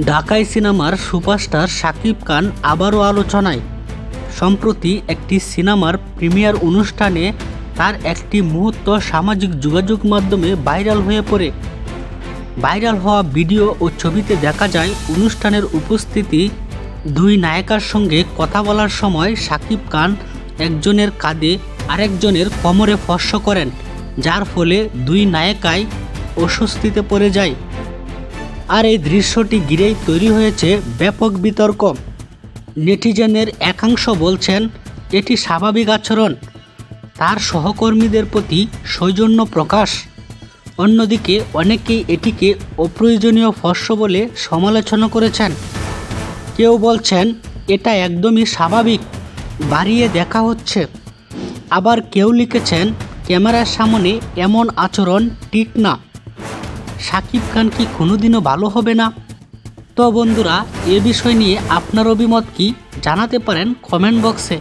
ঢাকাই সিনেমার সুপারস্টার শাকিব খান আবারও আলোচনায়। সম্প্রতি একটি সিনেমার প্রিমিয়ার অনুষ্ঠানে তার একটি মুহূর্ত সামাজিক যোগাযোগ মাধ্যমে ভাইরাল হয়ে পড়ে। ভাইরাল হওয়া ভিডিও ও ছবিতে দেখা যায় অনুষ্ঠানের উপস্থিতি দুই নায়িকার সঙ্গে কথা বলার সময় শাকিব খান একজনের কাঁধে আরেকজনের কোমরে স্পর্শ করেন, যার ফলে দুই নায়িকাই অস্বস্তিতে পড়ে যায়। আর এই দৃশ্যটি ঘিরেই তৈরি হয়েছে ব্যাপক বিতর্ক। নেটিজেনের একাংশ বলছেন এটি স্বাভাবিক আচরণ, তার সহকর্মীদের প্রতি সৌজন্য প্রকাশ। অন্যদিকে অনেকেই এটিকে অপ্রয়োজনীয় স্পর্শ বলে সমালোচনা করেছেন। কেউ বলছেন এটা একদমই স্বাভাবিক, বাড়িয়ে দেখা হচ্ছে। আবার কেউ লিখেছেন ক্যামেরার সামনে এমন আচরণ ঠিক না, শাকিব খান কি কোনোদিনও ভালো হবে না? তো বন্ধুরা, এ বিষয় নিয়ে আপনার অভিমত কি জানাতে পারেন কমেন্ট বক্সে।